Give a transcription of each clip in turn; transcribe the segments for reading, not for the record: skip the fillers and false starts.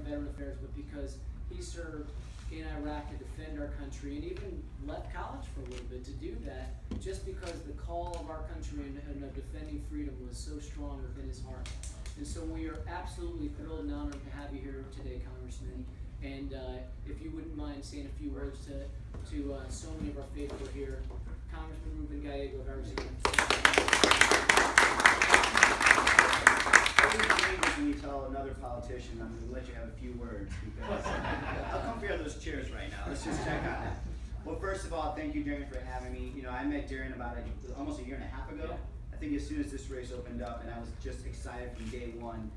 Veteran Affairs, but because he served in Iraq to defend our country and even left college for a little bit to do that, just because the call of our country and of defending freedom was so strong within his heart. And so we are absolutely thrilled and honored to have you here today, Congressman. And if you wouldn't mind saying a few words to so many of our faithful here, Congressman Ruben Gallego of Arizona. When you tell another politician, I'm going to let you have a few words, because I'll come for those chairs right now. Let's just check on that. Well, first of all, thank you, Darren, for having me. You know, I met Darren about almost a year and a half ago. I think as soon as this race opened up, and I was just excited from day one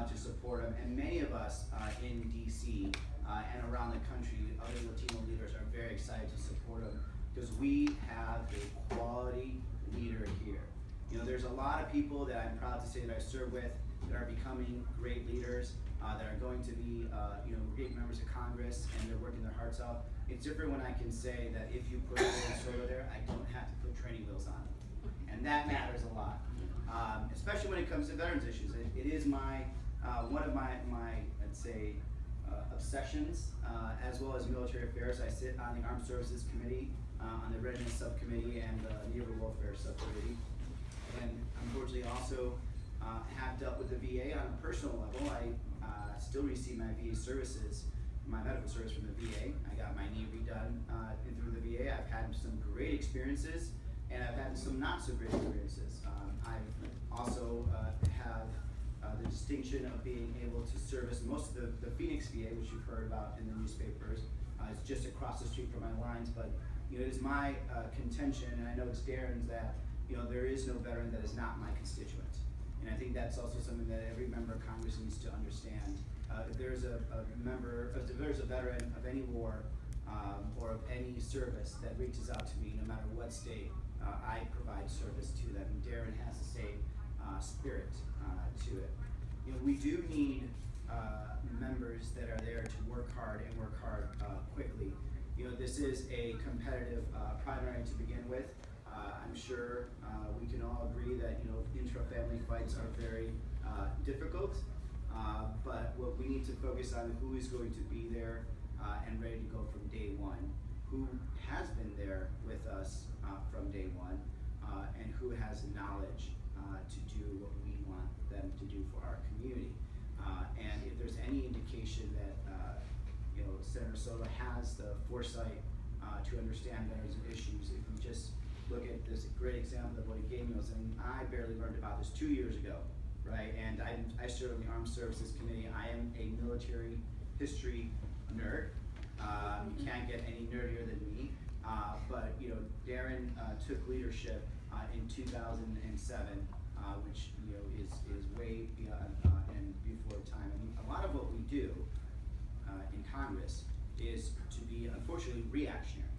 to support him. And many of us in DC and around the country, other Latino leaders, are very excited to support him, because we have a quality leader here. You know, there's a lot of people that I'm proud to say that I serve with that are becoming great leaders, that are going to be great members of Congress, and they're working their hearts out. It's different when I can say that if you put Soto there, I don't have to put training wheels on them. And that matters a lot, especially when it comes to veterans issues. It is my one of my I'd say obsessions, as well as military affairs. I sit on the Armed Services Committee, on the Readiness Subcommittee, and the Neighborhood Welfare Subcommittee. And unfortunately also have dealt with the VA on a personal level. I still receive my VA services, my medical service from the VA. I got my knee redone through the VA. I've had some great experiences, and I've had some not so great experiences. I also have the distinction of being able to service most of the Phoenix VA, which you've heard about in the newspapers. It's just across the street from my lines, but it is my contention, and I know it's Darren's, that there is no veteran that is not my constituent. And I think that's also something that every member of Congress needs to understand. If there's a veteran of any war or of any service that reaches out to me, no matter what state, I provide service to them. And Darren has the same spirit to it. We do need members that are there to work hard and work hard quickly. This is a competitive primary to begin with. I'm sure we can all agree that intra-family fights are very difficult, but what we need to focus on who is going to be there and ready to go from day one, who has been there with us from day one, and who has the knowledge to do what we want them to do for our community. And if there's any indication that Senator Soto has the foresight to understand veterans issues, if we just look at this great example of what he gave me, and I barely learned about this 2 years ago, right? And I serve on the Armed Services Committee. I am a military history nerd. You can't get any nerdier than me. But Darren took leadership in 2007, which is way beyond and before time. And a lot of what we do in Congress is to be, unfortunately, reactionary.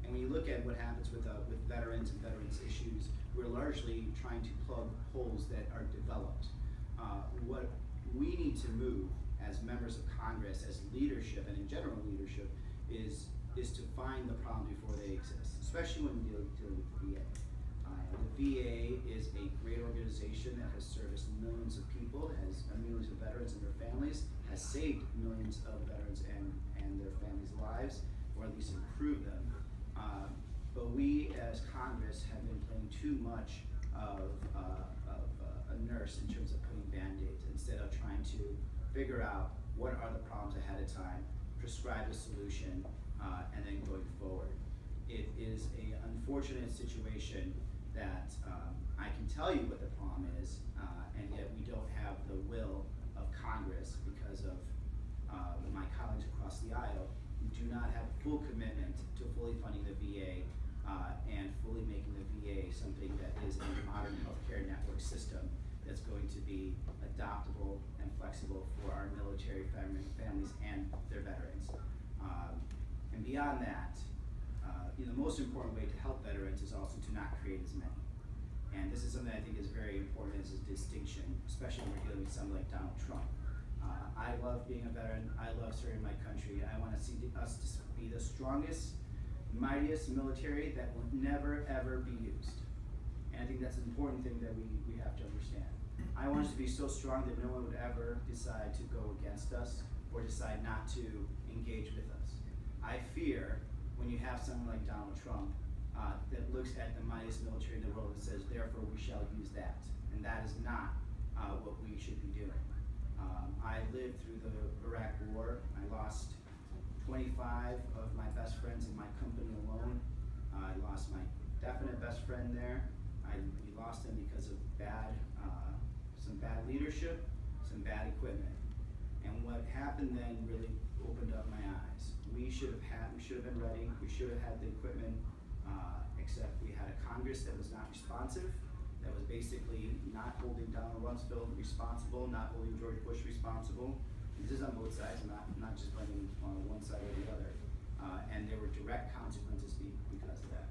And when you look at what happens with veterans and veterans issues, we're largely trying to plug holes that are developed. What we need to move as members of Congress, as leadership, and in general leadership, is to find the problem before they exist, especially when dealing with the VA. The VA is a great organization that has serviced millions of people, has millions of veterans and their families, has saved millions of veterans and their families' lives, or at least improved them. But we as Congress have been playing too much of a nurse in terms of putting Band-Aids, instead of trying to figure out what are the problems ahead of time, prescribe a solution, and then going forward. It is an unfortunate situation that I can tell you what the problem is, and yet we don't have the will of Congress because of my colleagues across the aisle who do not have full commitment to fully funding the VA and fully making the VA something that is a modern healthcare network system that's going to be adaptable and flexible for our military families and their veterans. And beyond that, the most important way to help veterans is also to not create as many. And this is something I think is very important as a distinction, especially when we're dealing with someone like Donald Trump. I love being a veteran. I love serving my country. I want to see us to be the strongest, mightiest military that will never, ever be used. And I think that's an important thing that we have to understand. I want us to be so strong that no one would ever decide to go against us or decide not to engage with us. I fear when you have someone like Donald Trump that looks at the mightiest military in the world and says, therefore we shall use that. And that is not what we should be doing. I lived through the Iraq War. I lost 25 of my best friends in my company alone. I lost my definite best friend there. We lost him because of some bad leadership, some bad equipment. And what happened then really opened up my eyes. We should have been ready. We should have had the equipment, except we had a Congress that was not responsive, that was basically not holding Donald Rumsfeld responsible, not holding George Bush responsible. And this is on both sides. I'm not just blaming on one side or the other. And there were direct consequences because of that.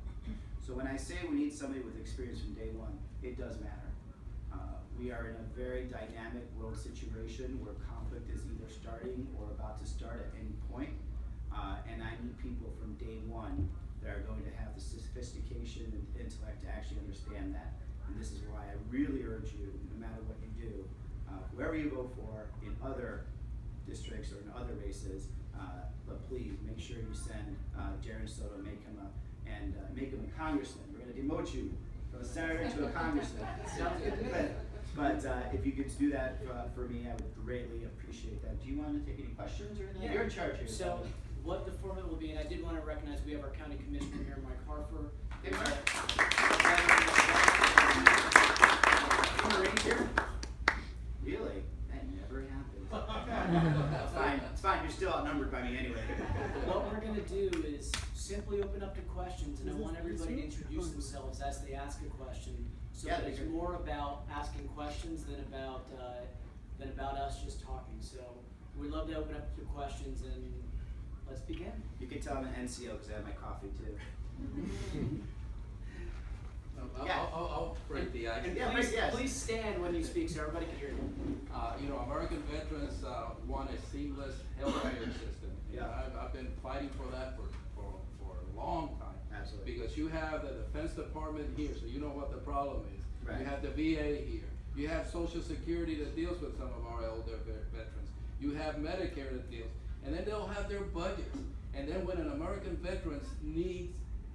So when I say we need somebody with experience from day one, it does matter. We are in a very dynamic world situation where conflict is either starting or about to start at any point. And I need people from day one that are going to have the sophistication and intellect to actually understand that. And this is why I really urge you, no matter what you do, whoever you vote for in other districts or in other races, but please make sure you send Darren Soto, make him a congressman. We're going to demote you from a senator to a congressman. Sounds good. But if you could do that for me, I would greatly appreciate that. Do you want to take any questions or anything? Yeah. You're in charge here. So what the format will be, and I did want to recognize we have our county commissioner here, Mike Harper. Hey, Mark. You want to raise here? Really? That never happens. It's fine. You're still outnumbered by me anyway. What we're going to do is simply open up to questions, and I want everybody to introduce themselves as they ask a question. So Yeah, that it's that's good. more about asking questions than about us just talking. So we'd love to open up to questions, and let's begin. You can tell I'm an NCO because I have my coffee too. I'll break the ice. Yeah, yes. Please stand when you speak so everybody can hear you. American veterans want a seamless healthcare system. Yeah. I've been fighting for that for a long time. Absolutely. Because you have the Defense Department here, so you know what the problem is. Right. You have the VA here. You have Social Security that deals with some of our older veterans. You have Medicare that deals. And then they'll have their budgets. And then when an American veteran needs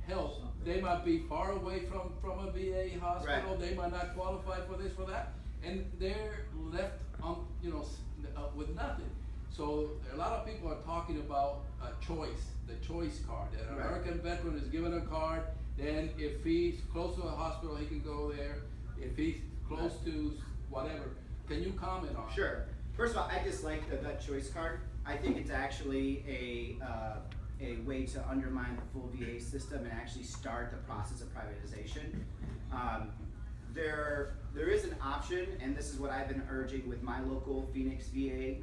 help, they might be far away from a VA hospital. Right. They might not qualify for this, for that. And they're left with nothing. So a lot of people are talking about a choice, the choice card. That an Right. American veteran is given a card, then if he's close to a hospital, he can go there. If he's close to whatever, can you comment on it? Sure. First of all, I dislike the vet choice card. I think it's actually a way to undermine the full VA system and actually start the process of privatization. There is an option, and this is what I've been urging with my local Phoenix VA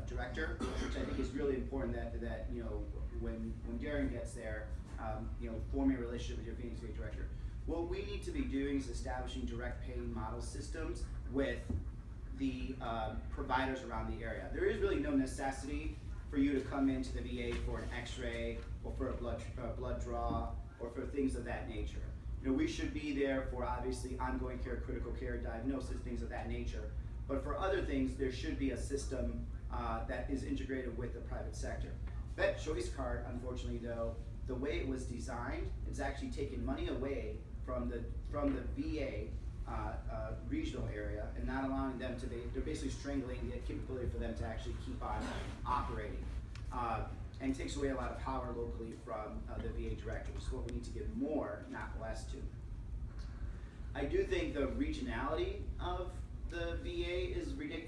director, which I think is really important that when Darren gets there, forming a relationship with your Phoenix VA director. What we need to be doing is establishing direct pay model systems with the providers around the area. There is really no necessity for you to come into the VA for an X-ray or for a blood draw or for things of that nature. We should be there for obviously ongoing care, critical care, diagnosis, things of that nature. But for other things, there should be a system that is integrated with the private sector. Vet choice card, unfortunately though, the way it was designed, it's actually taking money away from the VA regional area and not allowing them to they're basically strangling the capability for them to actually keep on operating. And takes away a lot of power locally from the VA directors. So what we need to give more, not less to. I do think the regionality of the VA is ridiculous.